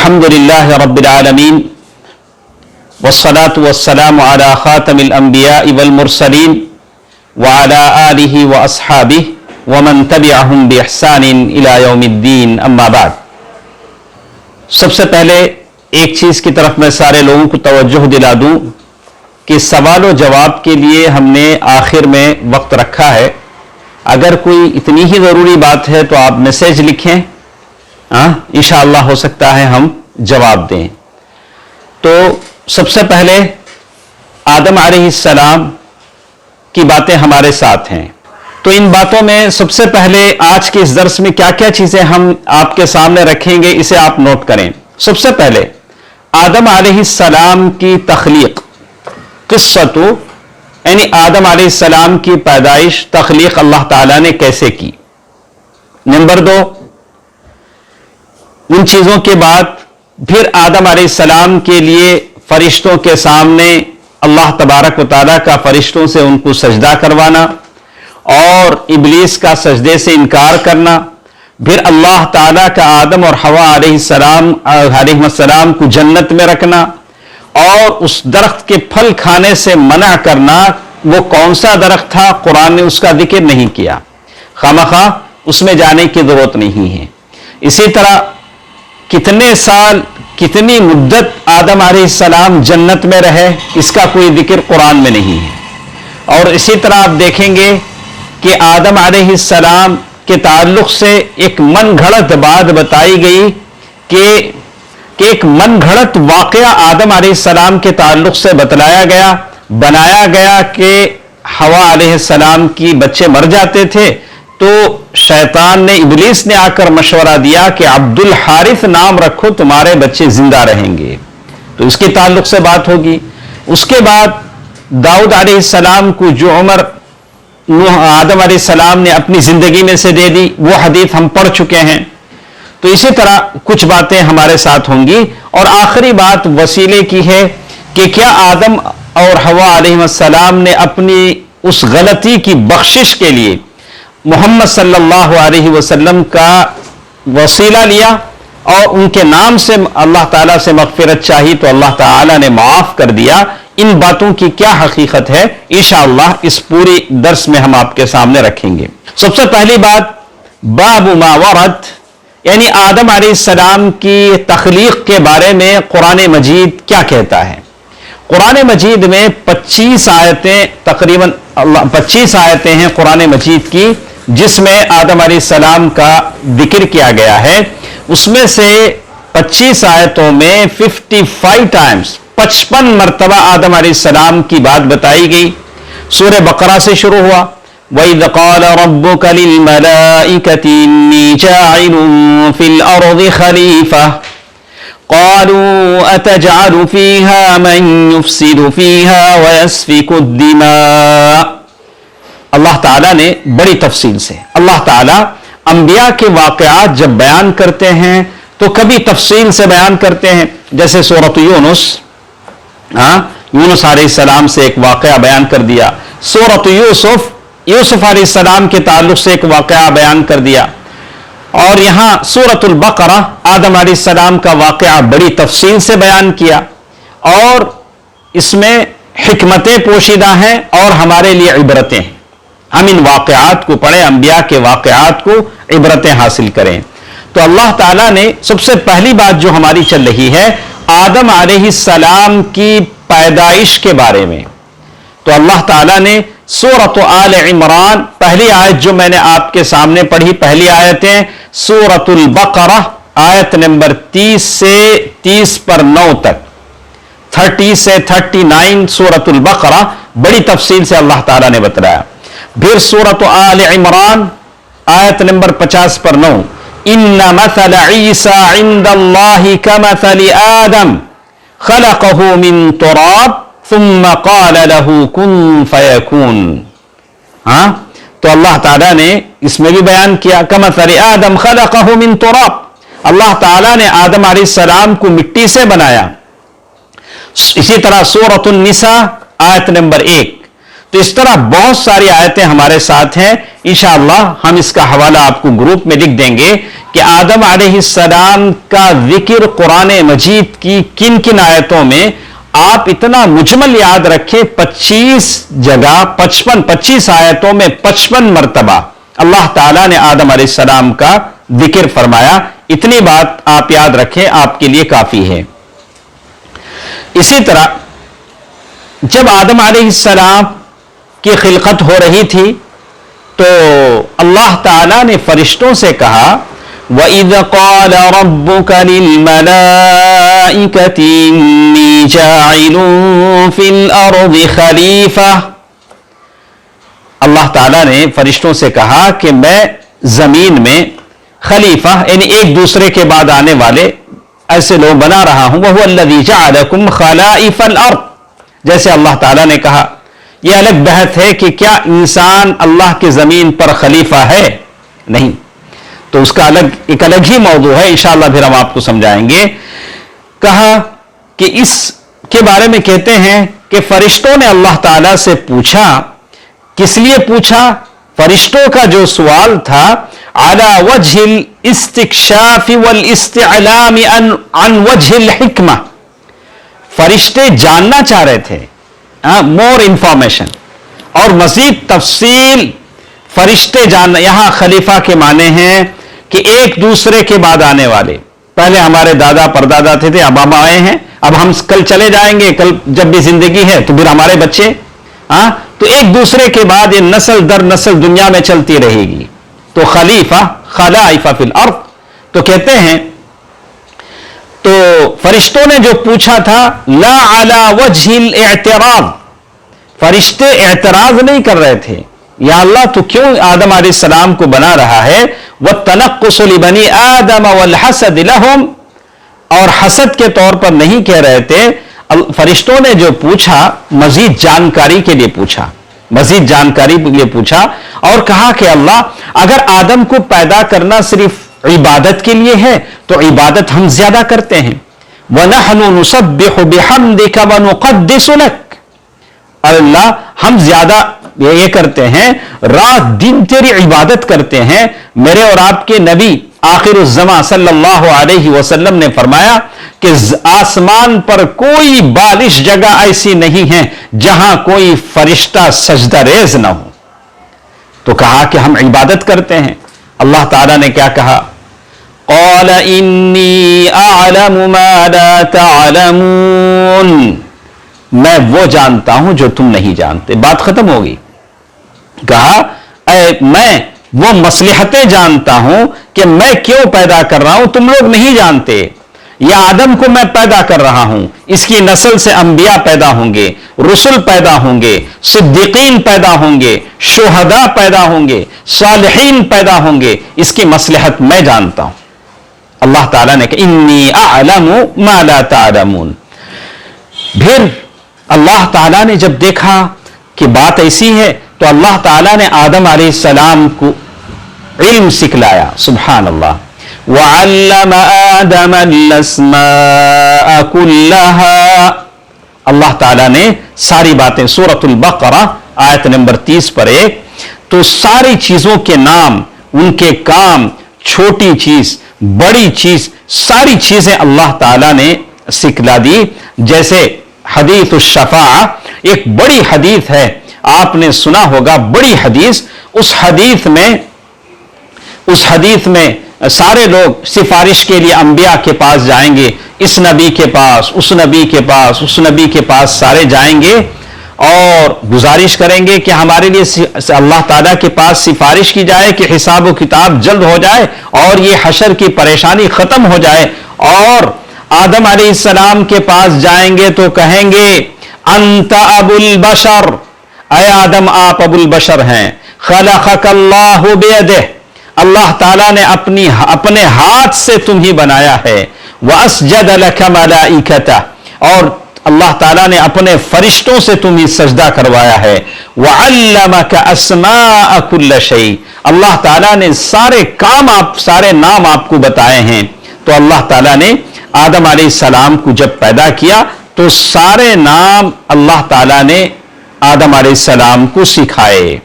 الحمدللہ رب العالمین والصلاة والسلام علی خاتم الانبیاء والمرسلین وعلی آلہ واصحابہ ومن تبعہم باحسان الی یوم الدین، اما بعد۔ سب سے پہلے ایک چیز کی طرف میں سارے لوگوں کو توجہ دلا دوں کہ سوال و جواب کے لیے ہم نے آخر میں وقت رکھا ہے۔ اگر کوئی اتنی ہی ضروری بات ہے تو آپ میسج لکھیں، انشاءاللہ ہو سکتا ہے ہم جواب دیں۔ تو سب سے پہلے آدم علیہ السلام کی باتیں ہمارے ساتھ ہیں، تو ان باتوں میں سب سے پہلے آج کے اس درس میں کیا کیا چیزیں ہم آپ کے سامنے رکھیں گے، اسے آپ نوٹ کریں۔ سب سے پہلے آدم علیہ السلام کی تخلیق، قصۃ، یعنی آدم علیہ السلام کی پیدائش، تخلیق اللہ تعالیٰ نے کیسے کی۔ نمبر 2، ان چیزوں کے بعد پھر آدم علیہ السلام کے لیے فرشتوں کے سامنے اللہ تبارک و تعالیٰ کا فرشتوں سے ان کو سجدہ کروانا اور ابلیس کا سجدے سے انکار کرنا، پھر اللہ تعالیٰ کا آدم اور حوا علیہ السلام کو جنت میں رکھنا اور اس درخت کے پھل کھانے سے منع کرنا۔ وہ کون سا درخت تھا، قرآن نے اس کا ذکر نہیں کیا، خامخواہ اس میں جانے کی ضرورت نہیں ہے۔ اسی طرح کتنے سال، کتنی مدت آدم علیہ السلام جنت میں رہے، اس کا کوئی ذکر قرآن میں نہیں ہے۔ اور اسی طرح آپ دیکھیں گے کہ آدم علیہ السلام کے تعلق سے ایک من گھڑت بات بتائی گئی کہ ایک من گھڑت واقعہ آدم علیہ السلام کے تعلق سے بتلایا گیا، بنایا گیا کہ حوا علیہ السلام کی بچے مر جاتے تھے، تو شیطان نے، ابلیس نے آ کر مشورہ دیا کہ عبد الحارث نام رکھو، تمہارے بچے زندہ رہیں گے، تو اس کے تعلق سے بات ہوگی۔ اس کے بعد داؤد علیہ السلام کو جو عمر آدم علیہ السلام نے اپنی زندگی میں سے دے دی، وہ حدیث ہم پڑھ چکے ہیں۔ تو اسی طرح کچھ باتیں ہمارے ساتھ ہوں گی۔ اور آخری بات وسیلے کی ہے کہ کیا آدم اور حوا علیہ السلام نے اپنی اس غلطی کی بخشش کے لیے محمد صلی اللہ علیہ وسلم کا وسیلہ لیا اور ان کے نام سے اللہ تعالیٰ سے مغفرت چاہی تو اللہ تعالیٰ نے معاف کر دیا۔ ان باتوں کی کیا حقیقت ہے، انشاءاللہ اس پوری درس میں ہم آپ کے سامنے رکھیں گے۔ سب سے پہلی بات، باب ما ورد، یعنی آدم علیہ السلام کی تخلیق کے بارے میں قرآن مجید کیا کہتا ہے۔ قرآن مجید میں 25 آیتیں، تقریباً 25 آیتیں ہیں قرآن مجید کی، جس میں آدم علیہ السلام کا ذکر کیا گیا ہے۔ اس میں سے 25 آیتوں میں 55 ٹائمز، 55 مرتبہ آدم علیہ السلام کی بات بتائی گئی۔ سورہ بقرہ سے شروع ہوا، وَإِذْ قَالَ رَبُّكَ لِلْمَلَائِكَةِ إِنِّي جَاعِلٌ فِي الْأَرْضِ خَلِيفَةً قَالُوا أَتَجْعَلُ فِيهَا مَن يُفْسِدُ فِيهَا وَيَسْفِكُ الدِّمَاءَ۔ اللہ تعالیٰ نے بڑی تفصیل سے، اللہ تعالیٰ انبیاء کے واقعات جب بیان کرتے ہیں تو کبھی تفصیل سے بیان کرتے ہیں، جیسے سورۃ یونس، یونس علیہ السلام سے ایک واقعہ بیان کر دیا۔ سورۃ یوسف علیہ السلام کے تعلق سے ایک واقعہ بیان کر دیا۔ اور یہاں سورۃ البقرہ آدم علیہ السلام کا واقعہ بڑی تفصیل سے بیان کیا، اور اس میں حکمتیں پوشیدہ ہیں اور ہمارے لیے عبرتیں ہیں۔ ہم ان واقعات کو پڑھیں، انبیاء کے واقعات کو عبرتیں حاصل کریں۔ تو اللہ تعالیٰ نے سب سے پہلی بات جو ہماری چل رہی ہے آدم علیہ السلام کی پیدائش کے بارے میں، تو اللہ تعالیٰ نے سورۃ آل عمران، پہلی آیت جو میں نے آپ کے سامنے پڑھی، پہلی آیتیں سورۃ البقرہ آیت نمبر 30 سے 30 پر 9 تک، 30 سے 39 سورۃ البقرہ بڑی تفصیل سے اللہ تعالیٰ نے بتلایا۔ پھر سورۃ آل عمران آیت نمبر 50 پر 9، ان مثل عیسی عند اللہ کمثل آدم خلقہ من تراب ثم قال له کن فیکون۔ تو اللہ تعالیٰ نے اس میں بھی بیان کیا، کمثل آدم خلقہ من تراب، اللہ تعالیٰ نے آدم علیہ السلام کو مٹی سے بنایا۔ اسی طرح سورۃ النساء آیت نمبر 1۔ تو اس طرح بہت ساری آیتیں ہمارے ساتھ ہیں، انشاءاللہ ہم اس کا حوالہ آپ کو گروپ میں لکھ دیں گے کہ آدم علیہ السلام کا ذکر قرآن مجید کی کن کن آیتوں میں آپ اتنا مجمل یاد رکھیں، 25 جگہ 25 آیتوں میں 55 مرتبہ اللہ تعالیٰ نے آدم علیہ السلام کا ذکر فرمایا. اتنی بات آپ یاد رکھیں، آپ کے لیے کافی ہے. اسی طرح جب آدم علیہ السلام کی خلقت ہو رہی تھی تو اللہ تعالیٰ نے فرشتوں سے کہا وَإِذْ قَالَ رَبُّكَ لِلْمَلَائِكَةِ إِنِّي جَاعِلٌ فِي الْأَرْضِ خَلِيفَةً. اللہ تعالیٰ نے فرشتوں سے کہا کہ میں زمین میں خلیفہ یعنی ایک دوسرے کے بعد آنے والے ایسے لوگ بنا رہا ہوں. وَهُوَ الَّذِي جَعَلَكُمْ خَلَائِفَ الْأَرْضِ. جیسے اللہ تعالیٰ نے کہا. یہ الگ بحث ہے کہ کیا انسان اللہ کے زمین پر خلیفہ ہے؟ نہیں، تو اس کا ایک الگ ہی موضوع ہے، انشاءاللہ پھر ہم آپ کو سمجھائیں گے. کہا کہ اس کے بارے میں کہتے ہیں کہ فرشتوں نے اللہ تعالیٰ سے پوچھا. کس لیے پوچھا؟ فرشتوں کا جو سوال تھا علی وجہ الاستکشاف والاستعلام عن وجہ الحکمہ. فرشتے جاننا چاہ رہے تھے مور انفارمیشن اور مزید تفصیل. فرشتے جاننا، یہاں خلیفہ کے معنی ہیں کہ ایک دوسرے کے بعد آنے والے. پہلے ہمارے دادا پردادا تھے، اب ہم آئے ہیں، اب ہم کل چلے جائیں گے، کل جب بھی زندگی ہے تو پھر ہمارے بچے. تو ایک دوسرے کے بعد یہ نسل در نسل دنیا میں چلتی رہے گی. تو خلیفہ خلائف فی الارض. تو کہتے ہیں تو فرشتوں نے جو پوچھا تھا لا علی وجہ الاعتراض، فرشتے اعتراض نہیں کر رہے تھے یا اللہ تو کیوں آدم علیہ السلام کو بنا رہا ہے. والتنقص لبنی آدم والحسد لهم، اور حسد کے طور پر نہیں کہہ رہے تھے. فرشتوں نے جو پوچھا مزید جانکاری کے لیے پوچھا، مزید جانکاری کے لیے پوچھا اور کہا کہ اللہ اگر آدم کو پیدا کرنا صرف عبادت کے لیے ہے تو عبادت ہم زیادہ کرتے ہیں. وَنَحْنُ نُسَبِّحُ بِحَمْدِكَ وَنُقَدِّسُ لَكَ. اور اللہ ہم زیادہ یہ کرتے ہیں، رات دن تیری عبادت کرتے ہیں. میرے اور آپ کے نبی آخر الزمان صلی اللہ علیہ وسلم نے فرمایا کہ آسمان پر کوئی بالش جگہ ایسی نہیں ہے جہاں کوئی فرشتہ سجدہ ریز نہ ہو. تو کہا کہ ہم عبادت کرتے ہیں. اللہ تعالیٰ نے کیا کہا؟ قال انی اعلم ما لا تعلمون. میں وہ جانتا ہوں جو تم نہیں جانتے. بات ختم ہوگی. کہا میں وہ مصلحتیں جانتا ہوں کہ میں کیوں پیدا کر رہا ہوں، تم لوگ نہیں جانتے. یا آدم کو میں پیدا کر رہا ہوں، اس کی نسل سے انبیاء پیدا ہوں گے، رسل پیدا ہوں گے، صدیقین پیدا ہوں گے، شہداء پیدا ہوں گے، صالحین پیدا ہوں گے. اس کی مصلحت میں جانتا ہوں. اللہ تعالیٰ نے کہا انی اعلم ما لا تعلمون. پھر اللہ تعالیٰ نے جب دیکھا کہ بات ایسی ہے تو اللہ تعالیٰ نے آدم علیہ السلام کو علم سکھلایا. سبحان اللہ. وَعَلَّمَ آدَمَ الْأَسْمَاءَ كُلَّهَا. اللہ تعالیٰ نے ساری باتیں سورۃ البقرہ آیت نمبر 30 پر 1 تو ساری چیزوں کے نام، ان کے کام، چھوٹی چیز بڑی چیز، ساری چیزیں اللہ تعالیٰ نے سکھلا دی. جیسے حدیث الشفاعہ ایک بڑی حدیث ہے، آپ نے سنا ہوگا بڑی حدیث. اس حدیث میں سارے لوگ سفارش کے لیے انبیاء کے پاس جائیں گے، اس نبی کے پاس، اس نبی کے پاس، اس نبی کے پاس سارے جائیں گے اور گزارش کریں گے کہ ہمارے لیے اللہ تعالیٰ کے پاس سفارش کی جائے کہ حساب و کتاب جلد ہو جائے اور یہ حشر کی پریشانی ختم ہو جائے. اور آدم علیہ السلام کے پاس جائیں گے تو کہیں گے انت ابو البشر، اے آدم آپ ابو البشر ہیں. خلقک اللہ بیدہ، اللہ تعالیٰ نے اپنے ہاتھ سے تمہیں بنایا ہے. وَأَسْجَدَ لَكَ مَلَائِكَتَهُ، اور اللہ تعالیٰ نے اپنے فرشتوں سے تمہیں سجدہ کروایا ہے. وَعَلَّمَكَ أَسْمَاءَ كُلِّ شَيْءٍ، اللہ تعالیٰ نے سارے نام آپ کو بتائے ہیں. تو اللہ تعالیٰ نے آدم علیہ السلام کو جب پیدا کیا تو سارے نام اللہ تعالیٰ نے آدم علیہ السلام کو سکھائے.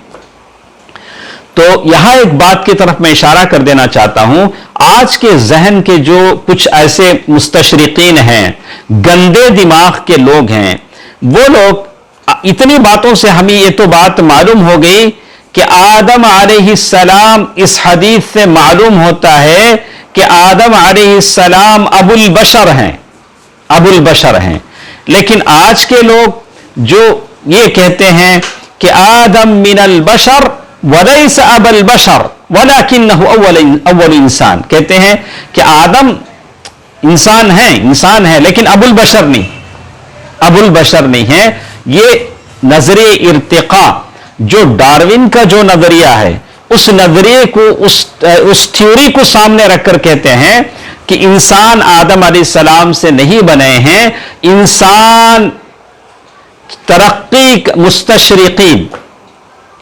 تو یہاں ایک بات کی طرف میں اشارہ کر دینا چاہتا ہوں، آج کے ذہن کے جو کچھ ایسے مستشرقین ہیں، گندے دماغ کے لوگ ہیں، وہ لوگ اتنی باتوں سے ہمیں یہ تو بات معلوم ہو گئی کہ آدم علیہ السلام، اس حدیث سے معلوم ہوتا ہے کہ آدم علیہ السلام ابو البشر ہیں، ابو البشر ہیں. لیکن آج کے لوگ جو یہ کہتے ہیں کہ آدم من البشر ولیس ابو البشر ولکنہ اول انسان، کہتے ہیں کہ آدم انسان ہے لیکن ابو البشر نہیں، ابو البشر نہیں ہے. یہ نظریہ ارتقاء جو ڈاروین کا جو نظریہ ہے، اس نظریے کو، اس تھیوری کو سامنے رکھ کر کہتے ہیں کہ انسان آدم علیہ السلام سے نہیں بنے ہیں. انسان ترقی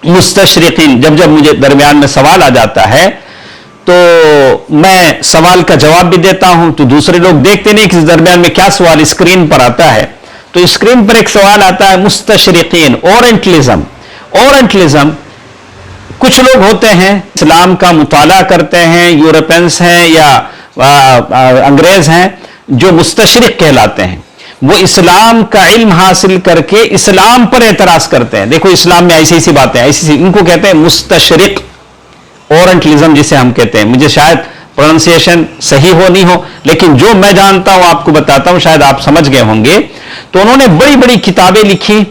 مستشرقین جب مجھے درمیان میں سوال آ جاتا ہے تو میں سوال کا جواب بھی دیتا ہوں، تو دوسرے لوگ دیکھتے نہیں کہ اس درمیان میں کیا سوال اسکرین پر آتا ہے. تو اسکرین پر ایک سوال آتا ہے مستشرقین، اورینٹلزم. کچھ لوگ ہوتے ہیں اسلام کا مطالعہ کرتے ہیں، یورپینس ہیں یا انگریز ہیں، جو مستشرق کہلاتے ہیں. وہ اسلام کا علم حاصل کر کے اسلام پر اعتراض کرتے ہیں. دیکھو اسلام میں ایسی باتیں ان کو کہتے ہیں مستشرق، اورینٹلزم جسے ہم کہتے ہیں. مجھے شاید پروننسیشن صحیح ہو نہیں ہو، لیکن جو میں جانتا ہوں آپ کو بتاتا ہوں، شاید آپ سمجھ گئے ہوں گے. تو انہوں نے بڑی بڑی کتابیں لکھی.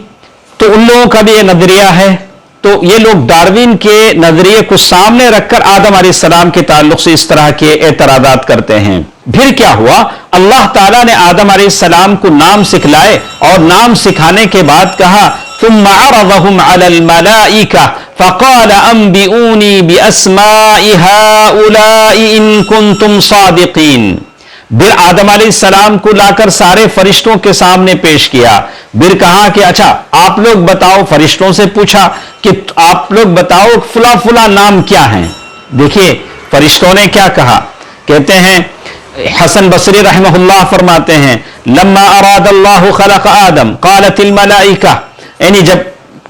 تو ان لوگوں کا بھی یہ نظریہ ہے. تو یہ لوگ ڈاروین کے نظریے کو سامنے رکھ کر آدم علیہ السلام کے تعلق سے اس طرح کے اعتراضات کرتے ہیں. پھر کیا ہوا؟ اللہ تعالیٰ نے آدم علیہ السلام کو نام سکھلائے، اور نام سکھانے کے بعد کہا ثم عرضهم على الملائکہ فقال انبئونی باسماء هؤلاء ان کنتم صادقین. پھر آدم علیہ السلام کو لا کر سارے فرشتوں کے سامنے پیش کیا. پھر کہا کہ اچھا آپ لوگ بتاؤ، فرشتوں سے پوچھا کہ آپ لوگ بتاؤ فلاں فلاں نام کیا ہیں. دیکھیے فرشتوں نے کیا کہا، کہتے ہیں حسن بصری رحمہ اللہ فرماتے ہیں لما اراد اللہ خلق آدم قالت الملائکہ، یعنی جب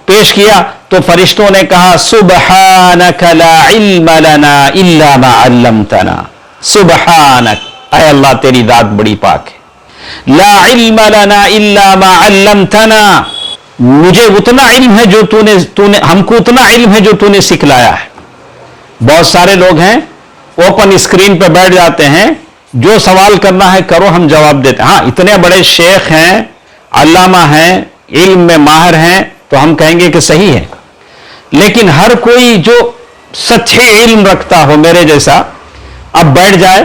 پیش کیا تو فرشتوں نے کہا سبحانک لا علم لنا الا ما علمتنا. سبحانک، اے اللہ تیری ذات بڑی پاک ہے. لا علم لنا الا ما علمتنا، مجھے اتنا علم ہے جو تو نے ہم کو اتنا علم ہے جو تو نے سکھلایا ہے. بہت سارے لوگ ہیں اوپن اسکرین پہ بیٹھ جاتے ہیں، جو سوال کرنا ہے کرو، ہم جواب دیتے ہیں. ہاں اتنے بڑے شیخ ہیں، علامہ ہیں، علم میں ماہر ہیں، تو ہم کہیں گے کہ صحیح ہے. لیکن ہر کوئی جو سچے علم رکھتا ہو میرے جیسا اب بیٹھ جائے،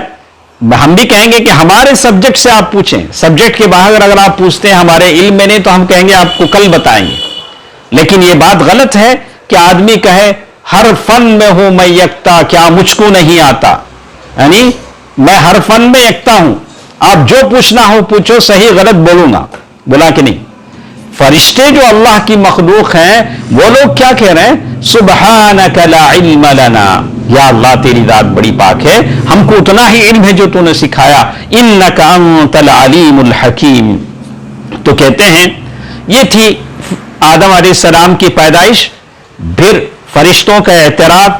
ہم بھی کہیں گے کہ ہمارے سبجیکٹ سے آپ پوچھیں. سبجیکٹ کے باہر اگر آپ پوچھتے ہیں ہمارے علم میں نہیں، تو ہم کہیں گے آپ کو کل بتائیں گے. لیکن یہ بات غلط ہے کہ آدمی کہے ہر فن میں ہوں میں یکتا، کیا مجھ کو نہیں آتا. یعنی میں ہر فن میں یکتا ہوں، آپ جو پوچھنا ہو پوچھو، صحیح غلط بولوں گا. بولا کہ نہیں؟ فرشتے جو اللہ کی مخلوق ہیں وہ لوگ کیا کہہ رہے ہیں؟ سبحانک لا علم لنا، یا اللہ تیری ذات بڑی پاک ہے، ہم کو اتنا ہی علم ہے جو تو نے سکھایا. انک انت العلیم الحکیم. تو کہتے ہیں یہ تھی آدم علیہ السلام کی پیدائش، پھر فرشتوں کا اعتراض،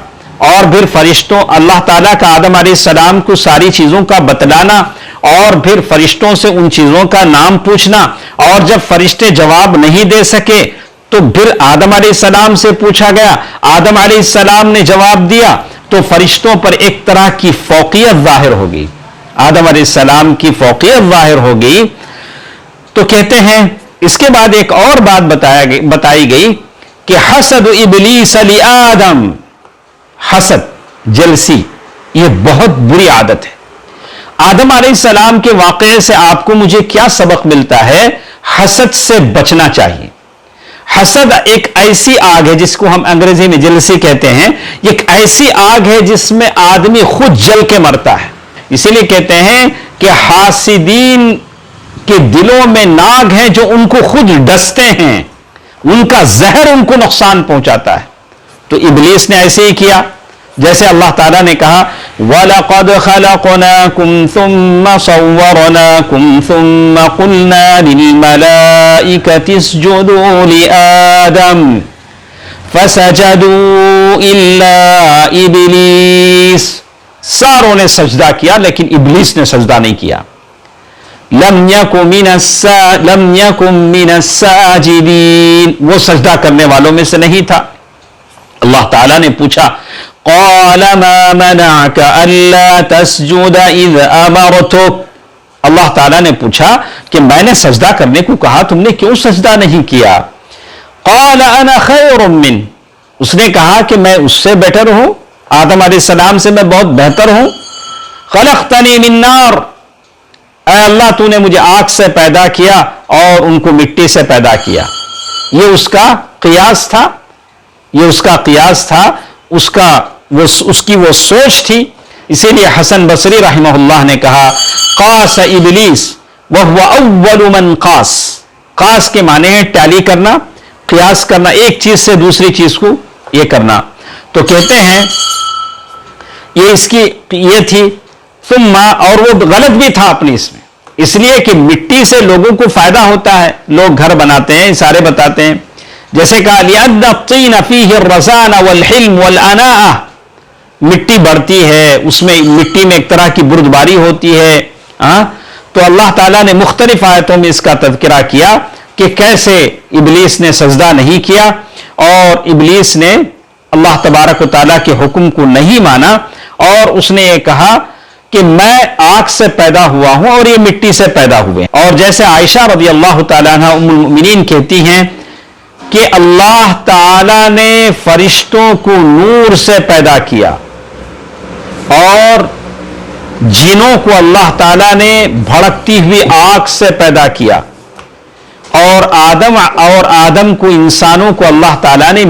اور پھر فرشتوں اللہ تعالیٰ کا آدم علیہ السلام کو ساری چیزوں کا بتلانا، اور پھر فرشتوں سے ان چیزوں کا نام پوچھنا. اور جب فرشتے جواب نہیں دے سکے تو پھر آدم علیہ السلام سے پوچھا گیا، آدم علیہ السلام نے جواب دیا، تو فرشتوں پر ایک طرح کی فوقیت ظاہر ہوگی، آدم علیہ السلام کی فوقیت ظاہر ہوگی. تو کہتے ہیں اس کے بعد ایک اور بات بتائی گئی کہ حسد ابلیس لآدم، حسد، جلسی، یہ بہت بری عادت ہے. آدم علیہ السلام کے واقعے سے آپ کو مجھے کیا سبق ملتا ہے؟ حسد سے بچنا چاہیے. حسد ایک ایسی آگ ہے جس کو ہم انگریزی میں جلسی کہتے ہیں. یہ ایک ایسی آگ ہے جس میں آدمی خود جل کے مرتا ہے. اسی لیے کہتے ہیں کہ حاسدین کے دلوں میں ناگ ہیں جو ان کو خود ڈستے ہیں، ان کا زہر ان کو نقصان پہنچاتا ہے. تو ابلیس نے ایسے ہی کیا، جیسے اللہ تعالیٰ نے کہا وَلَقَدْ خَلَقْنَاكُمْ ثُمَّ صَوَّرْنَاكُمْ ثُمَّ قُلْنَا لِلْمَلَائِكَةِ اسْجُدُوا لِآدَمَ فسجدوا الا ابلیس، ساروں نے سجدہ کیا لیکن ابلیس نے سجدہ نہیں کیا. لم یکن من الساجدین، وہ سجدہ کرنے والوں میں سے نہیں تھا. اللہ تعالیٰ نے پوچھا قال ما منعك الا تسجد اذ امرتك، اللہ تعالیٰ نے پوچھا کہ میں نے سجدہ کرنے کو کہا تم نے کیوں سجدہ نہیں کیا؟ قال انا خیر من، اس نے کہا کہ میں اس سے بیٹر ہوں، آدم علیہ السلام سے میں بہت بہتر ہوں. خلقتنی من نار، اے اللہ تو نے مجھے آگ سے پیدا کیا اور ان کو مٹی سے پیدا کیا. یہ اس کا قیاس تھا، یہ اس کا قیاس تھا، اس کی وہ سوچ تھی. اسی لیے حسن بصری رحمہ اللہ نے کہا قاس ابلیس وهو اول من قاس. قاس کے معنی ہے ٹیلی کرنا، قیاس کرنا، ایک چیز سے دوسری چیز کو یہ کرنا. تو کہتے ہیں یہ تھی ثم، اور وہ غلط بھی تھا اپنی اس لیے کہ مٹی سے لوگوں کو فائدہ ہوتا ہے، لوگ گھر بناتے ہیں، اشارے بتاتے ہیں. جیسے کہا لِأَنَّ الطِّينَ فِيهِ الرَّزَانَ وَالْحِلْمُ وَالْأَنَاءَ، مٹی بڑھتی ہے، اس میں مٹی میں ایک طرح کی بردباری ہوتی ہے. تو اللہ تعالیٰ نے مختلف آیتوں میں اس کا تذکرہ کیا کہ کیسے ابلیس نے سجدہ نہیں کیا اور ابلیس نے اللہ تبارک و تعالیٰ کے حکم کو نہیں مانا، اور اس نے یہ کہا کہ میں آگ سے پیدا ہوا ہوں اور یہ مٹی سے پیدا ہوئے. اور جیسے عائشہ رضی اللہ تعالیٰ عنہ ام المؤمنین کہتی ہیں کہ اللہ تعالیٰ نے فرشتوں کو نور سے پیدا کیا اور جنوں کو اللہ تعالیٰ نے بھڑکتی ہوئی آگ سے پیدا کیا، اور آدم کو، انسانوں کو اللہ تعالیٰ نے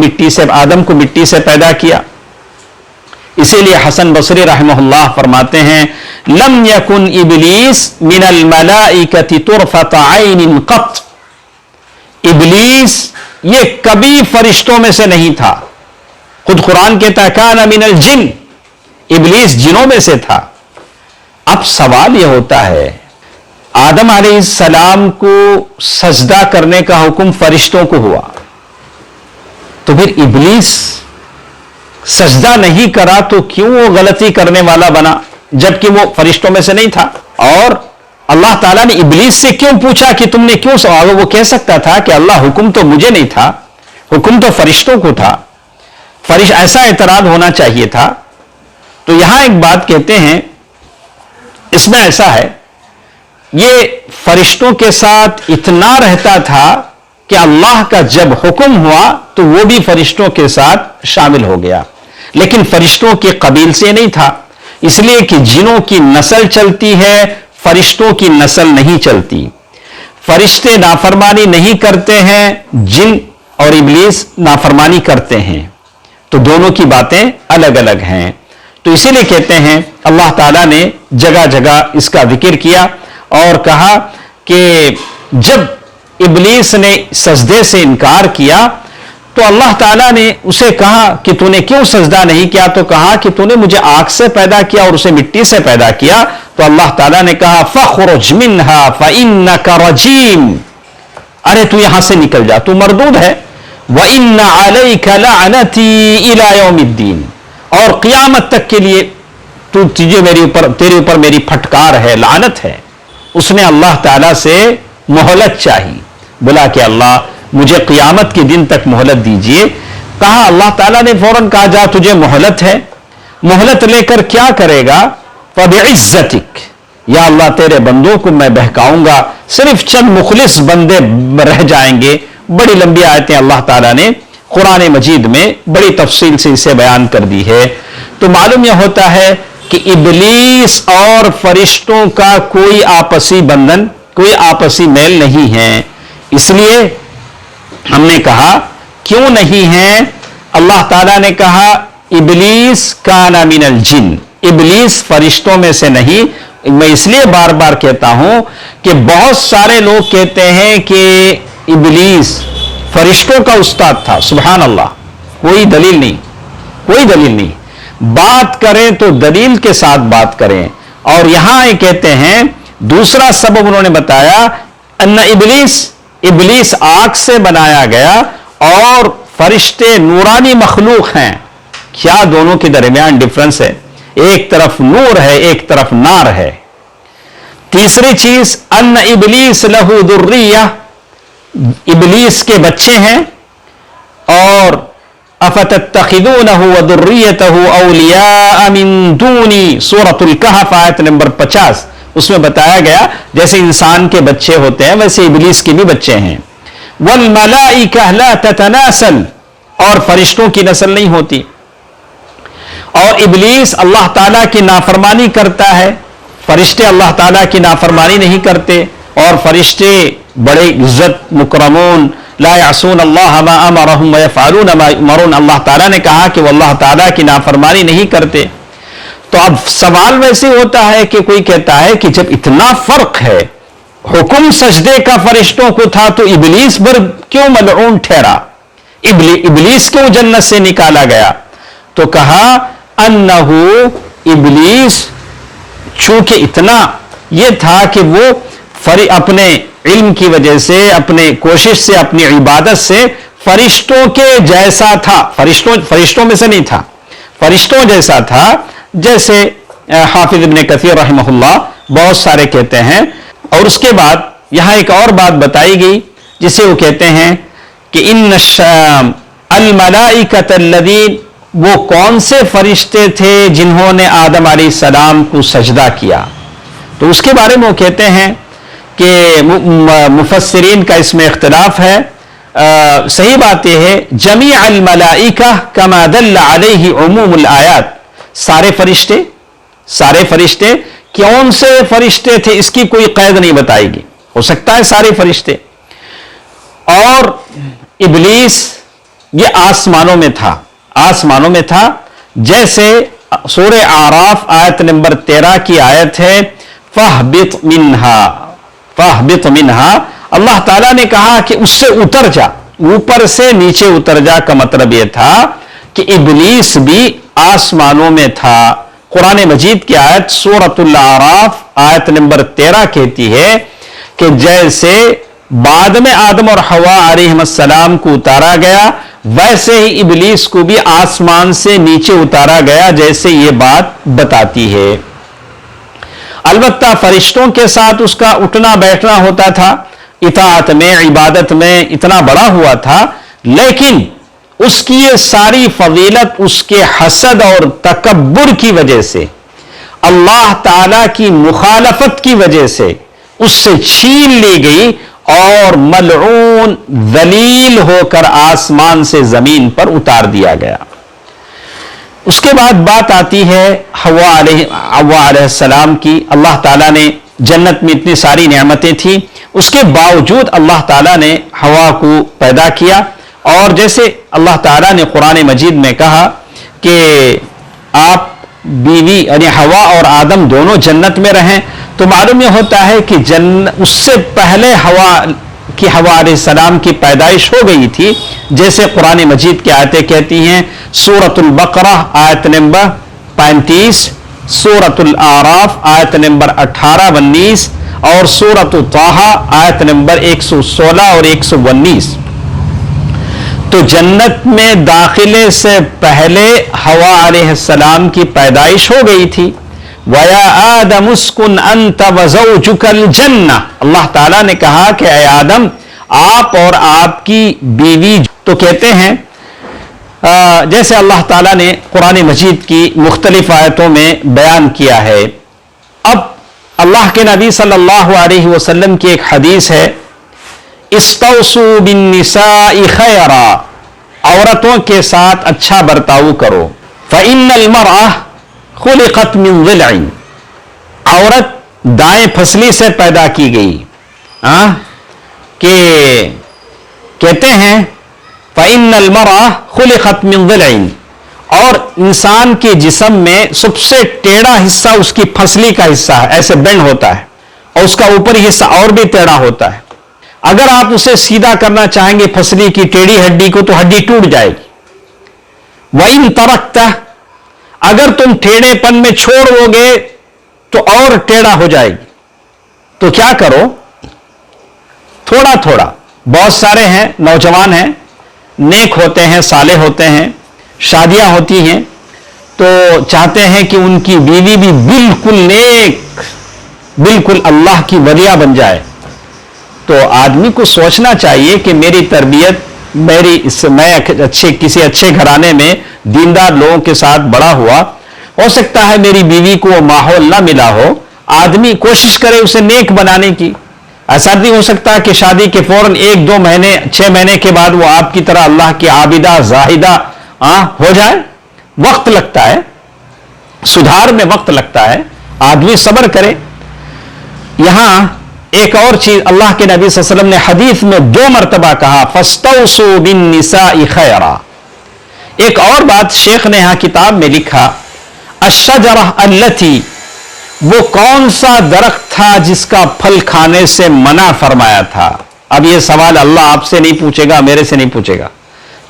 آدم کو مٹی سے پیدا کیا. اسی لیے حسن بصری رحمہ اللہ فرماتے ہیں لم یکن ابلیس من الملائکۃ طرفۃ عین قط، ابلیس یہ کبھی فرشتوں میں سے نہیں تھا. خود قرآن کہتا ہے کان من الجن، ابلیس جنوں میں سے تھا. اب سوال یہ ہوتا ہے آدم علیہ السلام کو سجدہ کرنے کا حکم فرشتوں کو ہوا، تو پھر ابلیس سجدہ نہیں کرا تو کیوں وہ غلطی کرنے والا بنا جبکہ وہ فرشتوں میں سے نہیں تھا؟ اور اللہ تعالیٰ نے ابلیس سے کیوں پوچھا کہ تم نے کیوں سوال؟ وہ کہہ سکتا تھا کہ اللہ حکم تو مجھے نہیں تھا، حکم تو فرشتوں کو تھا. ایسا اعتراض ہونا چاہیے تھا. تو یہاں ایک بات کہتے ہیں، اس میں ایسا ہے یہ فرشتوں کے ساتھ اتنا رہتا تھا کہ اللہ کا جب حکم ہوا تو وہ بھی فرشتوں کے ساتھ شامل ہو گیا، لیکن فرشتوں کے قبیل سے نہیں تھا، اس لیے کہ جنوں کی نسل چلتی ہے، فرشتوں کی نسل نہیں چلتی. فرشتے نافرمانی نہیں کرتے ہیں، جن اور ابلیس نافرمانی کرتے ہیں، تو دونوں کی باتیں الگ الگ ہیں. تو اسی لیے کہتے ہیں اللہ تعالیٰ نے جگہ جگہ اس کا ذکر کیا اور کہا کہ جب ابلیس نے سجدے سے انکار کیا تو اللہ تعالیٰ نے اسے کہا کہ تو نے کیوں سجدہ نہیں کیا؟ تو کہا کہ تو نے مجھے آگ سے پیدا کیا اور اسے مٹی سے پیدا کیا. تو اللہ تعالیٰ نے کہا فَخْرُجْ مِنْهَا فَإِنَّكَ رَجِيمٌ، ارے تو یہاں سے نکل جا، تو مردود ہے. وَإِنَّ عَلَيْكَ لَعْنَتِي إِلَى يَوْمِ الدِّينِ، اور قیامت تک کے لیے تیرے اوپر میری پھٹکار ہے، لعنت ہے. اس نے اللہ تعالیٰ سے مہلت چاہی، بولا کہ اللہ مجھے قیامت کے دن تک مہلت دیجئے. کہا اللہ تعالیٰ نے فوراً کہا جا تجھے مہلت ہے، مہلت لے کر کیا کرے گا؟ فَبِعِزَّتِكَ، یا اللہ تیرے بندوں کو میں بہکاؤں گا، صرف چند مخلص بندے رہ جائیں گے. بڑی لمبی آیتیں اللہ تعالیٰ نے قرآن مجید میں بڑی تفصیل سے اسے بیان کر دی ہے. تو معلوم یہ ہوتا ہے کہ ابلیس اور فرشتوں کا کوئی آپسی بندھن، کوئی آپسی میل نہیں ہے. اس لیے ہم نے کہا کیوں نہیں ہے؟ اللہ تعالیٰ نے کہا ابلیس کان من الجن، ابلیس فرشتوں میں سے نہیں. میں اس لیے بار بار کہتا ہوں کہ بہت سارے لوگ کہتے ہیں کہ ابلیس فرشتوں کا استاد تھا. سبحان اللہ، کوئی دلیل نہیں، کوئی دلیل نہیں. بات کریں تو دلیل کے ساتھ بات کریں. اور یہاں یہ کہتے ہیں دوسرا سبب انہوں نے بتایا ان ابلیس آگ سے بنایا گیا اور فرشتے نورانی مخلوق ہیں، کیا دونوں کے درمیان ڈفرنس ہے؟ ایک طرف نور ہے، ایک طرف نار ہے۔ تیسری چیز ان ابلیس لہو ذریہ، ابلیس کے بچے ہیں، اور افتتخذونہ وذریتہ اولیاء من دونی، سورۃ الکہف آیت نمبر 50، اس میں بتایا گیا جیسے انسان کے بچے ہوتے ہیں ویسے ابلیس کے بھی بچے ہیں۔ والملائکہ لا تتناسل، اور فرشتوں کی نسل نہیں ہوتی، اور ابلیس اللہ تعالیٰ کی نافرمانی کرتا ہے، فرشتے اللہ تعالیٰ کی نافرمانی نہیں کرتے، اور فرشتے بڑے عزت مکرمون، لا یعصون اللہ ما امرہم ویفعلون ما یؤمرون، اللہ تعالیٰ نے کہا کہ وہ اللہ تعالیٰ کی نافرمانی نہیں کرتے۔ تو اب سوال ویسے ہوتا ہے کہ کوئی کہتا ہے کہ جب اتنا فرق ہے، حکم سجدے کا فرشتوں کو تھا تو ابلیس پر کیوں ملعون ٹھہرا، ابلیس کیوں جنت سے نکالا گیا؟ تو کہا انہو ابلیس چونکہ اتنا یہ تھا کہ وہ اپنے علم کی وجہ سے، اپنے کوشش سے، اپنی عبادت سے فرشتوں کے جیسا تھا، فرشتوں میں سے نہیں تھا، فرشتوں جیسا تھا، جیسے حافظ ابن کثیر رحمہ اللہ بہت سارے کہتے ہیں۔ اور اس کے بعد یہاں ایک اور بات بتائی گئی جسے وہ کہتے ہیں کہ ان الملائکۃ الذین، وہ کون سے فرشتے تھے جنہوں نے آدم علیہ السلام کو سجدہ کیا؟ تو اس کے بارے میں وہ کہتے ہیں کہ مفسرین کا اس میں اختلاف ہے۔ صحیح بات یہ ہے جمیع الملائکہ کما دل علیہ عموم الآیات، سارے فرشتے کون سے فرشتے تھے اس کی کوئی قید نہیں بتائی گی، ہو سکتا ہے سارے فرشتے۔ اور ابلیس یہ آسمانوں میں تھا، جیسے سورہ اعراف آیت نمبر 13 کی آیت ہے فاہبط منہا، اللہ تعالیٰ نے کہا کہ اس سے اتر جا، اوپر سے نیچے اتر جا کا مطلب یہ تھا کہ ابلیس بھی آسمانوں میں تھا۔ قرآن مجید کی آیت سورۃ الاعراف آیت نمبر 13 کہتی ہے کہ جیسے بعد میں آدم اور حوا علیہ السلام کو اتارا گیا، ویسے ہی ابلیس کو بھی آسمان سے نیچے اتارا گیا، جیسے یہ بات بتاتی ہے۔ البتہ فرشتوں کے ساتھ اس کا اٹھنا بیٹھنا ہوتا تھا، اطاعت میں، عبادت میں اتنا بڑا ہوا تھا، لیکن اس کی یہ ساری فضیلت اس کے حسد اور تکبر کی وجہ سے، اللہ تعالی کی مخالفت کی وجہ سے اس سے چھین لی گئی، اور ملعون ذلیل ہو کر آسمان سے زمین پر اتار دیا گیا۔ اس کے بعد بات آتی ہے حوا علیہ السلام کی۔ اللہ تعالیٰ نے جنت میں اتنی ساری نعمتیں تھیں، اس کے باوجود اللہ تعالیٰ نے حوا کو پیدا کیا، اور جیسے اللہ تعالیٰ نے قرآن مجید میں کہا کہ آپ بیوی یعنی حوا اور آدم دونوں جنت میں رہیں، تو معلوم یہ ہوتا ہے کہ اس سے پہلے حوا علیہ السلام کی پیدائش ہو گئی تھی، جیسے قرآن مجید کی آیتیں کہتی ہیں، سورۃ البقرہ آیت نمبر 35، سورۃ الاعراف آیت نمبر 18 19، اور سورۃ طٰہٰ آیت نمبر 116 اور 119۔ تو جنت میں داخلے سے پہلے حوا علیہ السلام کی پیدائش ہو گئی تھی۔ وَيَا آدَمُ اسْكُنْ أَنْتَ وَزَوْجُكَ الْجَنَّةَ، اللہ تعالیٰ نے کہا کہ اے آدم آپ اور آپ کی بیوی، تو کہتے ہیں جیسے اللہ تعالیٰ نے قرآن مجید کی مختلف آیتوں میں بیان کیا ہے۔ اب اللہ کے نبی صلی اللہ علیہ وسلم کی ایک حدیث ہے، استوصوا بالنساء خیرا، عورتوں کے ساتھ اچھا برتاؤ کرو، فإن المرأة خلقت من ضلع، عورت دائیں پھسلی سے پیدا کی گئی، کہ کہتے ہیں فإن المرأة خلقت من ضلع، اور انسان کے جسم میں سب سے ٹیڑھا حصہ اس کی پھسلی کا حصہ ہے، ایسے بینڈ ہوتا ہے، اور اس کا اوپری حصہ اور بھی ٹیڑھا ہوتا ہے۔ اگر آپ اسے سیدھا کرنا چاہیں گے پھسلی کی ٹیڑھی ہڈی کو، تو ہڈی ٹوٹ جائے گی۔ وَإِن تَرَكْتَهْ، اگر تم ٹیڑھے پن میں چھوڑ دو گے تو اور ٹیڑھا ہو جائے گی۔ تو کیا کرو، تھوڑا تھوڑا، بہت سارے ہیں نوجوان ہیں نیک ہوتے ہیں، صالح ہوتے ہیں، شادیاں ہوتی ہیں تو چاہتے ہیں کہ ان کی بیوی بھی بالکل نیک، بالکل اللہ کی ولیہ بن جائے. تو آدمی کو سوچنا چاہیے کہ میری تربیت، میں کسی اچھے گھرانے میں دیندار لوگوں کے ساتھ بڑا ہوا، ہو سکتا ہے میری بیوی کو وہ ماحول نہ ملا ہو. آدمی کوشش کرے اسے نیک بنانے کی. ایسا نہیں ہو سکتا کہ شادی کے فوراً 1-2 مہینے 6 مہینے کے بعد وہ آپ کی طرح اللہ کی عابدہ زاہدہ ہو جائے. وقت لگتا ہے، سدھار میں وقت لگتا ہے، آدمی صبر کرے. یہاں ایک اور چیز اللہ کے نبی صلی اللہ علیہ وسلم نے حدیث میں 2 مرتبہ کہا فَاسْتَوْصُوا بِالنِّسَاءِ خَيْرًا. ایک اور بات شیخ نے یہاں کتاب میں لکھا الشجرہ التی، وہ کون سا درخت تھا جس کا پھل کھانے سے منع فرمایا تھا. اب یہ سوال اللہ آپ سے نہیں پوچھے گا، میرے سے نہیں پوچھے گا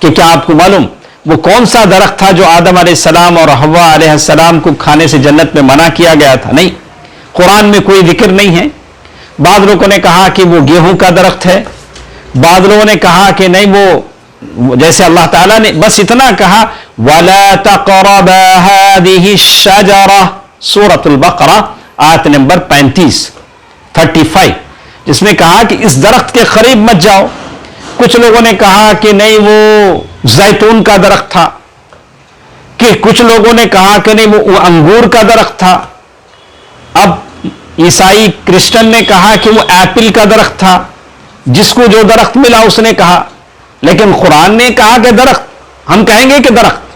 کہ کیا آپ کو معلوم وہ کون سا درخت تھا جو آدم علیہ السلام اور حوا علیہ السلام کو کھانے سے جنت میں منع کیا گیا تھا؟ نہیں، قرآن میں کوئی ذکر نہیں ہے. بعض لوگوں نے کہا کہ وہ گیہوں کا درخت ہے، بعض لوگوں نے کہا کہ نہیں وہ جیسے اللہ تعالیٰ نے بس اتنا کہا وَلَا تَقْرَبَا هَذِهِ الشَّجَرَةَ، سورۃ البقرہ آیت نمبر 35 جس میں کہا کہ اس درخت کے قریب مت جاؤ. کچھ لوگوں نے کہا کہ نہیں وہ زیتون کا درخت تھا، کہ کچھ لوگوں نے کہا کہ نہیں وہ انگور کا درخت تھا. اب عیسائی کرسچن نے کہا کہ وہ ایپل کا درخت تھا، جس کو جو درخت ملا اس نے کہا. لیکن قرآن نے کہا کہ درخت، ہم کہیں گے کہ درخت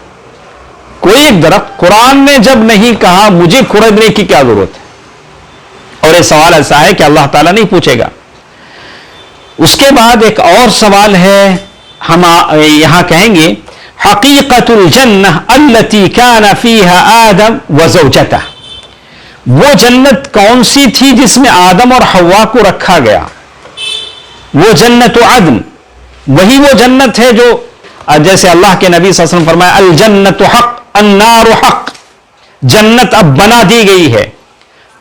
کوئی ایک درخت. قرآن نے جب نہیں کہا مجھے کھردنے کی کیا ضرورت ہے؟ اور یہ سوال ایسا ہے کہ اللہ تعالیٰ نہیں پوچھے گا. اس کے بعد ایک اور سوال ہے، ہم یہاں کہیں گے حقیقت الجنہ التی کان فیہا آدم وزوجتہ، وہ جنت کون سی تھی جس میں آدم اور حوا کو رکھا گیا؟ وہ جنت عدن، وہی وہ جنت ہے جو جیسے اللہ کے نبی صلی اللہ علیہ وسلم فرمایا الجنت حق النار حق، جنت اب بنا دی گئی ہے،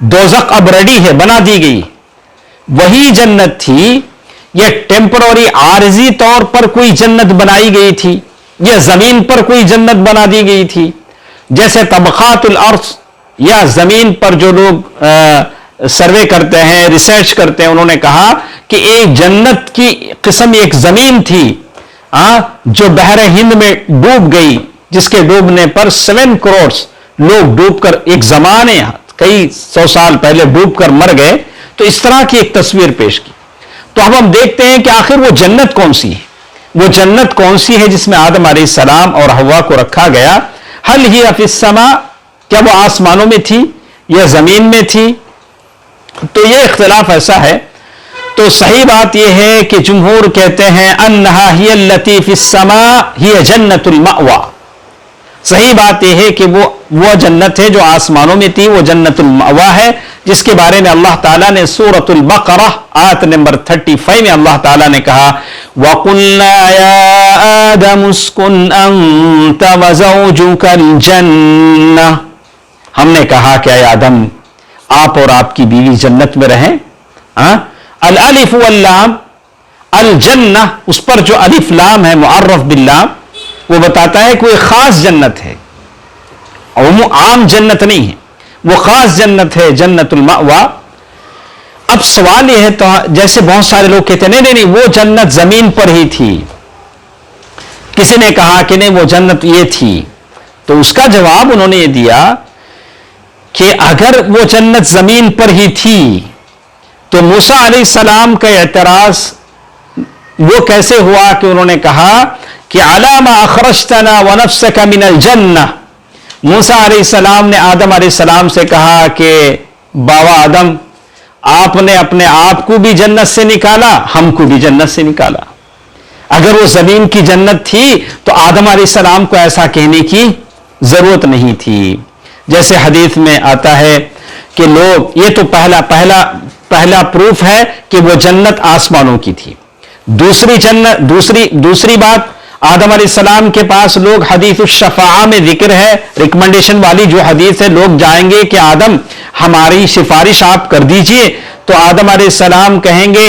دوزخ اب ریڈی ہے، بنا دی گئی. وہی جنت تھی. یہ ٹیمپرری عارضی طور پر کوئی جنت بنائی گئی تھی، یہ زمین پر کوئی جنت بنا دی گئی تھی. جیسے طبقات الارض یا زمین پر جو لوگ سروے کرتے ہیں، ریسرچ کرتے ہیں، انہوں نے کہا کہ ایک جنت کی قسم ایک زمین تھی جو بحر ہند میں ڈوب گئی، جس کے ڈوبنے پر 7 کروڑ لوگ ڈوب کر ایک زمانے کئی 100 سال پہلے ڈوب کر مر گئے. تو اس طرح کی ایک تصویر پیش کی. تو اب ہم دیکھتے ہیں کہ آخر وہ جنت کون سی ہے، وہ جنت کون سی ہے جس میں آدم علیہ السلام اور حوا کو رکھا گیا. هل هي في السماء، کیا وہ آسمانوں میں تھی یا زمین میں تھی؟ تو یہ اختلاف ایسا ہے. تو صحیح بات یہ ہے کہ جمہور کہتے ہیں انہا ہی التی فی السماء ہی جنت المأوى. صحیح بات یہ ہے کہ وہ جنت ہے جو آسمانوں میں تھی، وہ جنت المأوى ہے، جس کے بارے میں اللہ تعالیٰ نے سورۃ البقرہ آیت نمبر 35 میں اللہ تعالیٰ نے کہا وَقُلْنَا يَا آدَمُ اسْكُنْ أَنْتَ وَزَوْجُكَ الْجَنَّةَ، ہم نے کہا کہ اے آدم آپ اور آپ کی بیوی جنت میں رہیں. الالف واللام، الجنہ اس پر جو الف لام ہے معرف باللام، وہ بتاتا ہے کوئی خاص جنت ہے، عام جنت نہیں ہے، وہ خاص جنت ہے، جنت المأوى. اب سوال یہ ہے تو جیسے بہت سارے لوگ کہتے ہیں نہیں وہ جنت زمین پر ہی تھی، کسی نے کہا کہ نہیں وہ جنت یہ تھی. تو اس کا جواب انہوں نے یہ دیا کہ اگر وہ جنت زمین پر ہی تھی تو موسیٰ علیہ السلام کا اعتراض وہ کیسے ہوا کہ انہوں نے کہا کہ عَلَى مَا أَخْرَجْتَنَا وَنَفْسَكَ مِنَ الْجَنَّةِ. موسیٰ علیہ السلام نے آدم علیہ السلام سے کہا کہ باوا آدم آپ نے اپنے آپ کو بھی جنت سے نکالا، ہم کو بھی جنت سے نکالا. اگر وہ زمین کی جنت تھی تو آدم علیہ السلام کو ایسا کہنے کی ضرورت نہیں تھی. جیسے حدیث میں آتا ہے کہ لوگ، یہ تو پہلا پروف ہے کہ وہ جنت آسمانوں کی تھی. دوسری بات، آدم علیہ السلام کے پاس لوگ، حدیث الشفاعہ میں ذکر ہے، ریکمنڈیشن والی جو حدیث ہے، لوگ جائیں گے کہ آدم ہماری سفارش آپ کر دیجئے. تو آدم علیہ السلام کہیں گے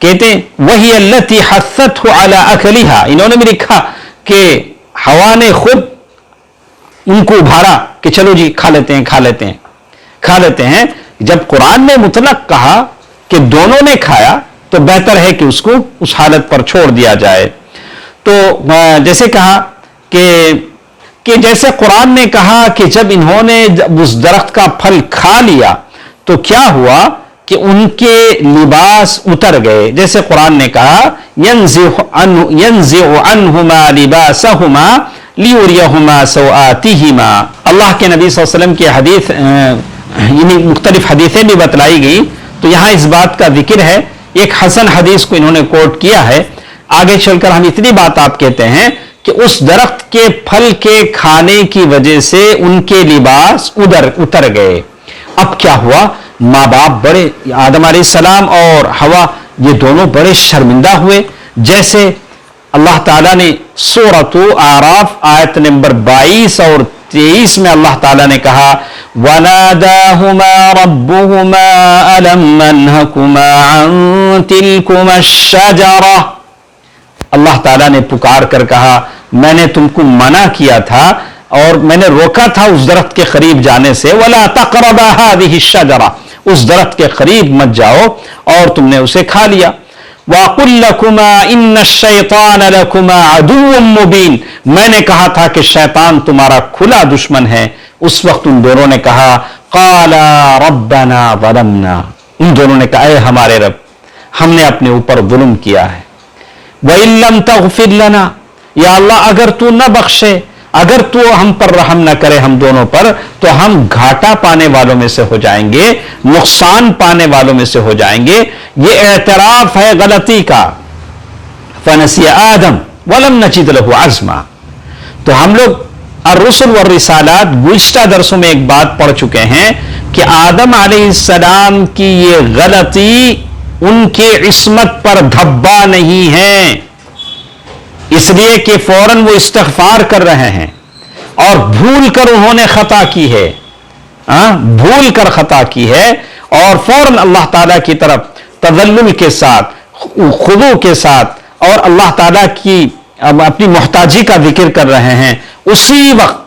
کہتے ہیں وہی التی حثتہ علی اکلھا، انہوں نے بھی لکھا کہ ہوا نے خود ان کو ابھارا کہ چلو جی کھا لیتے ہیں. جب قرآن نے مطلق کہا کہ دونوں نے کھایا تو بہتر ہے کہ اس کو اس حالت پر چھوڑ دیا جائے. تو جیسے کہا کہ جیسے قرآن نے کہا کہ جب انہوں نے اس درخت کا پھل کھا لیا تو کیا ہوا کہ ان کے لباس اتر گئے. جیسے قرآن نے کہا ينزع عنہما لباسہما لیریہما سوآتہما. اللہ کے نبی صلی اللہ علیہ وسلم کی حدیث یعنی مختلف حدیثیں بھی بتلائی گئی، تو یہاں اس بات کا ذکر ہے. ایک حسن حدیث کو انہوں نے کوٹ کیا ہے. آگے چل کر ہم اتنی بات آپ کہتے ہیں کہ اس درخت کے پھل کے کھانے کی وجہ سے ان کے لباس اتر گئے. اب کیا ہوا؟ ماں باپ بڑے، آدم علیہ السلام اور حوا، یہ دونوں بڑے شرمندہ ہوئے. جیسے اللہ تعالیٰ نے سورۃ اعراف آیت نمبر 22 اور 23 میں اللہ تعالیٰ نے کہا وَنَادَاهُمَا رَبُّهُمَا أَلَمْ نَنْهَكُمَا عَنْ تِلْكُمَا الشَّجَرَةِ. اللہ تعالیٰ نے پکار کر کہا میں نے تم کو منع کیا تھا اور میں نے روکا تھا اس درخت کے قریب جانے سے. وَلَا تَقْرَبَا هَذِهِ الشَّجَرَةِ، اس درخت کے قریب مت جاؤ، اور تم نے اسے کھا لیا. وَقُلْ لَكُمَا إِنَّ الشَّيْطَانَ لَكُمَا عَدُوٌّ مُّبِينٌ، میں نے کہا تھا کہ شیطان تمہارا کھلا دشمن ہے. اس وقت ان دونوں نے کہا قَالَا رَبَّنَا ظَلَمْنَا، ان دونوں نے کہا اے ہمارے رب ہم نے اپنے اوپر ظلم کیا ہے. وَإِن لَّمْ تَغْفِرْ لَنَا، یا اللہ اگر تو نہ بخشے، اگر تو ہم پر رحم نہ کرے ہم دونوں پر، تو ہم گھاٹا پانے والوں میں سے ہو جائیں گے، نقصان پانے والوں میں سے ہو جائیں گے. یہ اعتراف ہے غلطی کا. فَنَسِيَ آدَمَ وَلَمْ نَجِدْ لَهُ عَزْمًا. تو ہم لوگ الرسل والرسالات گزشتہ درسوں میں ایک بات پڑھ چکے ہیں کہ آدم علیہ السلام کی یہ غلطی ان کے عصمت پر دھبا نہیں ہے، اس لیے کہ فوراً وہ استغفار کر رہے ہیں اور بھول کر انہوں نے خطا کی ہے، بھول کر خطا کی ہے، اور فوراً اللہ تعالیٰ کی طرف تذلل کے ساتھ، خضوع کے ساتھ اور اللہ تعالیٰ کی اپنی محتاجی کا ذکر کر رہے ہیں اسی وقت.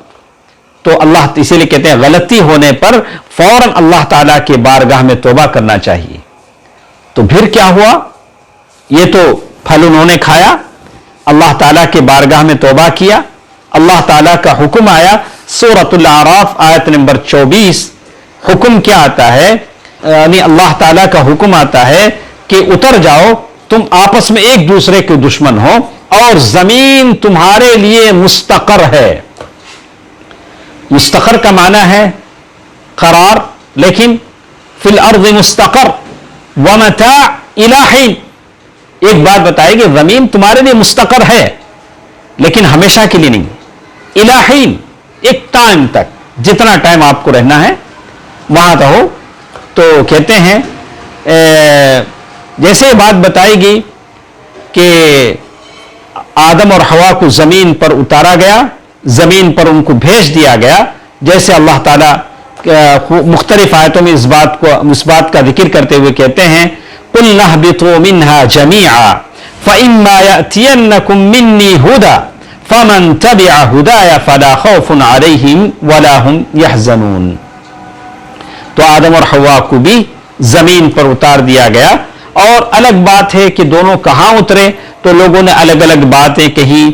تو اللہ اسی لیے کہتے ہیں غلطی ہونے پر فوراً اللہ تعالیٰ کے بارگاہ میں توبہ کرنا چاہیے. تو پھر کیا ہوا؟ یہ تو پھل انہوں نے کھایا، اللہ تعالیٰ کے بارگاہ میں توبہ کیا، اللہ تعالیٰ کا حکم آیا. سورۃ الاعراف آیت نمبر 24 حکم کیا آتا ہے؟ یعنی اللہ تعالیٰ کا حکم آتا ہے کہ اتر جاؤ، تم آپس میں ایک دوسرے کے دشمن ہو اور زمین تمہارے لیے مستقر ہے. مستقر کا معنی ہے قرار، لیکن فی الارض مستقر ومتاع الی حین. ایک بات بتائے کہ زمین تمہارے لیے مستقر ہے لیکن ہمیشہ کے لیے نہیں، الی حین، ایک ٹائم تک، جتنا ٹائم آپ کو رہنا ہے وہاں رہو. تو کہتے ہیں جیسے بات بتائی گئی کہ آدم اور حوا کو زمین پر اتارا گیا، زمین پر ان کو بھیج دیا گیا، جیسے اللہ تعالیٰ مختلف آیتوں میں اس بات کا ذکر کرتے ہوئے کہتے ہیں قُلْ اهْبِطُوا مِنْهَا جَمِيعًا فَإِمَّا يَأْتِيَنَّكُم مِّنِّي هُدًى فَمَن تَبِعَ هُدَايَ فَلَا خَوْفٌ عَلَيْهِمْ وَلَا هُمْ يَحْزَنُونَ. تو آدم اور حوا کو بھی زمین پر اتار دیا گیا. اور الگ بات ہے کہ دونوں کہاں اترے، تو لوگوں نے الگ الگ باتیں کہی.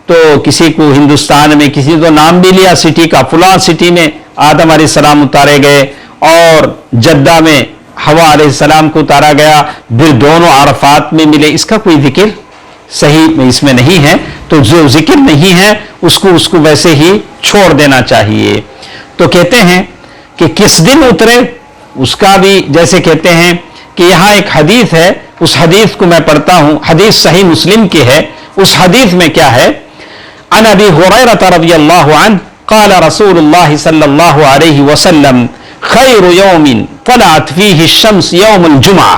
تو کسی کو ہندوستان میں، کسی تو نام بھی لیا سٹی کا، فلاں سٹی میں آدم علیہ السلام اتارے گئے اور جدہ میں حوا علیہ السلام کو اتارا گیا، پھر دونوں عرفات میں ملے. اس کا کوئی ذکر صحیح اس میں نہیں ہے، تو جو ذکر نہیں ہے اس کو ویسے ہی چھوڑ دینا چاہیے. تو کہتے ہیں کہ کس دن اترے، اس کا بھی جیسے کہتے ہیں کہ یہاں ایک حدیث ہے، اس حدیث کو میں پڑھتا ہوں، حدیث صحیح مسلم کی ہے. اس حدیث میں کیا ہے؟ عن ابی ہریرہ رضی اللہ عنہ قال رسول اللہ صلی اللہ علیہ وسلم خیر یوم طلعت فیہ الشمس یوم الجمعہ،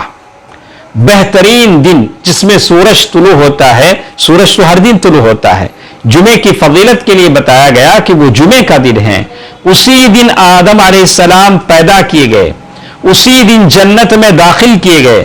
بہترین دن جس میں سورج طلوع ہوتا ہے، سورج تو ہر دن طلوع ہوتا ہے، جمعے کی فضیلت کے لیے بتایا گیا کہ وہ جمعے کا دن ہے. اسی دن آدم علیہ السلام پیدا کیے گئے، اسی دن جنت میں داخل کیے گئے،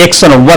190